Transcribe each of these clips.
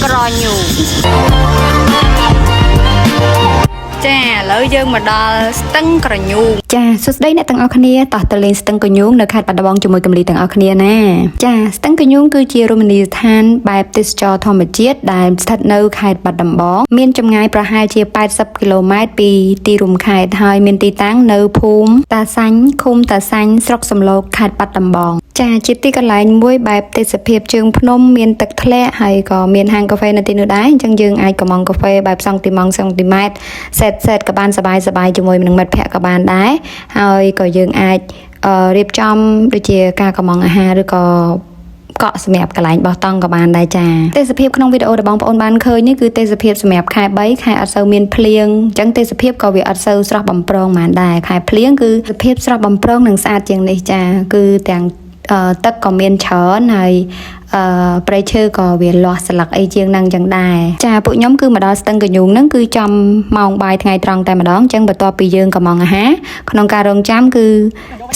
ក្រញូចាឥឡូវយើងមកដល់ស្ទឹងក្រញូងចាសួស្តីអ្នកទាំងអស់គ្នាតោះទៅលេងស្ទឹងក្រញូងនៅខេត្តបាត់ដំបងជាមួយកំលីទាំងអស់គ្នាណាចាស្ទឹងក្រញូងគឺជារមណីយដ្ឋានបែបទេសចរធម្មជាតិដែលស្ថិតនៅខេត្តបាត់ដំបងមានចម្ងាយប្រហែលជា80គីឡូម៉ែត្រពីទីរួមខេត្តហើយមានទីតាំងនៅភូមិតាសាញ់ឃុំតាសាញ់ស្រុកសំឡូកខេត្តបាត់ដំបងចាជាទីកន្លែងមួយបែបទេសភាពជើងភ្នំមានទឹកធ្លាក់ហើយក៏មានហាងកាហ្វេនៅទីនោះដែរអញ្ចឹងយើងអាចកំងកាហ្វេបែបសង់ទីម៉ង់សេតក៏បានសบายជាមួយនឹងមិត្តភ័ក្តិក៏បានដែរហើយក៏យើងអាចរៀបចំដូចជាការកំងអាហារឬក៏កក់សម្រាប់កន្លែងបោះតង់ក៏បានដែរចាទេសភាពក្នុងវីដេអូដែលបងប្អូនបានឃើញនេះគឺទេសភាពសម្រាប់ខែ3ខែអត់សូវមានភ្លៀងអញ្ចឹងទេសភាពក៏វាអត់សូវស្រស់បំព្រងបានដែរខែភ្លៀងគឺទេសភាពស្រស់បំព្រងនិងស្អាតជាងនេះចាគឺទាំងទឹកក៏មានច្រើនហើយព្រៃឈើក៏វាលាស់ស្លឹកអីជាងហ្នឹងចឹងដែរចាពួកខ្ញុំគឺមកដល់ស្ទឹងកញូងហ្នឹងគឺចំម៉ោងបាយថ្ងៃត្រង់តែម្ដងចឹងបន្ទាប់ពីយើងកំងអាហារក្នុងការរងចាំគឺ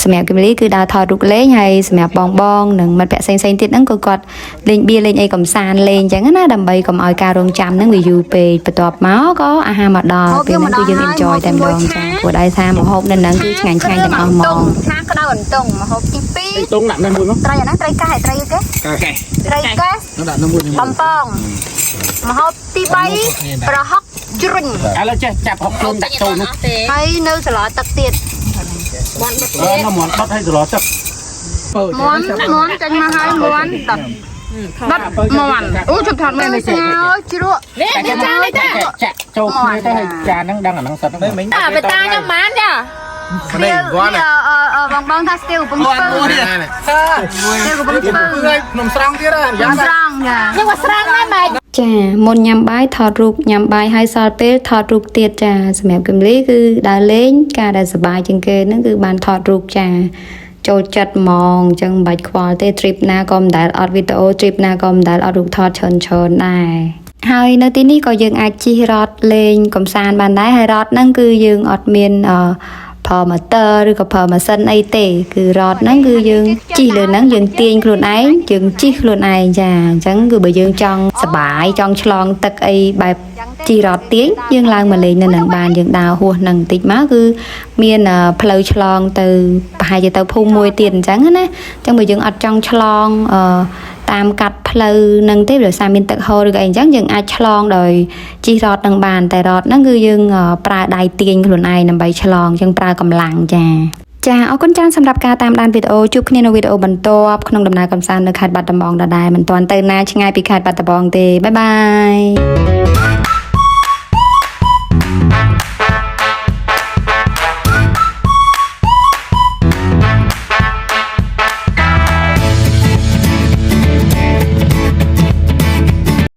សម្រាប់គីមលីគឺដើរថតរូបលេងហើយសម្រាប់បងនិងមិត្តភក្តិផ្សេងទៀតហ្នឹងគឺគាត់លេងបៀលេងអីកំសាន្តលេងចឹងណាដើម្បីកុំឲ្យការរងចាំហ្នឹងវាយូរពេកបន្ទាប់មកក៏អាហារមកដល់ពេលហ្នឹងគឺយើង enjoy តែម្ដងចាព្រោះដោយសារម្ហូបនៅហ្នឹងគឺឆ្ងាញ់ទាំងអស់ហ្មងខាងក្តៅអន្ទង់ម្ហូបទី2 តងដាក់នៅមួយមកត្រីអាហ្នឹងត្រីកែត្រីគេត្រីកែដាក់នៅមួយបំពងម្ហូបទី3ប្រហុកជ្រុញឥឡូវចេះចាប់ហុកខ្លួនដាក់ចូលនោះហើយនៅសឡទឹកទៀតមាន់ដុតទៀតមាន់ដុតឲ្យសឡទឹកមាន់ចាញ់មកហើយមាន់ដុតមាន់អូជប់ថតមែនស្ងោជ្រក់នេះចានេះចាចាក់ចូលគ្នាទៅឲ្យចាហ្នឹងដឹងអាហ្នឹងសិតហ្នឹងមិញបេតាខ្ញុំបានចានេះគាត់បងថាស្ទៀវកំពង់ស្ពឺស្ទៀវកំពង់ស្ពឺនំស្រង់ទៀតយ៉ាងស្រង់ចានេះว่าស្រង់ណាស់ម៉េចចាមុនញ៉ាំបាយថតរូបញ៉ាំបាយហើយសល់ពេលថតរូបទៀតចាសម្រាប់គឹមលីគឺដើរលេងការដែលសប្បាយជាងគេហ្នឹងគឺបានថតរូបចាចូលចិត្តហ្មងអញ្ចឹងមិនបាច់ខ្វល់ទេ trip ណាក៏មិនដែលអត់វីដេអូ trip ណាក៏មិនដែលអត់រូបថតច្រើនដែរហើយនៅទីនេះក៏យើងអាចជិះរ៉តលេងកំសាន្តបានដែរហើយរ៉តហ្នឹងគឺយើងអត់មានប្រើម៉ូទ័រឬក៏ប្រើម៉ាស៊ីនអីទេគឺរ៉តហ្នឹងគឺយើងជិះលើហ្នឹងយើងទាញខ្លួនឯងយើងជិះខ្លួនឯងចាអញ្ចឹងគឺបើយើងចង់សបាយចង់ឆ្លងទឹកអីបែបជិះរ៉តទាញយើងឡើងមកលេងនៅហ្នឹងបានយើងដើរហួសហ្នឹងបន្តិចមកគឺមានផ្លូវឆ្លងទៅប្រហែលជាទៅភូមិមួយទៀតអញ្ចឹងណាអញ្ចឹងបើយើងអត់ចង់ឆ្លងតាមកាត់ផ្លូវហ្នឹងទេដោយសារមានទឹកហូរឬក៏អីអញ្ចឹងយើងអាចឆ្លងដោយជិះរ៉តហ្នឹងបានតែរ៉តហ្នឹងគឺយើងប្រើដៃទាញខ្លួនឯងដើម្បីឆ្លងអញ្ចឹងប្រើកម្លាំងចាអរគុណច្រើនសម្រាប់ការតាមដានវីដេអូជួបគ្នានៅវីដេអូបន្ទាប់ក្នុងដំណើរកម្សាន្តនៅខេត្តបាត់ដំបងដដែលមិនទាន់ទៅណាឆ្ងាយពីខេត្តបាត់ដំបងទេបាយបាយ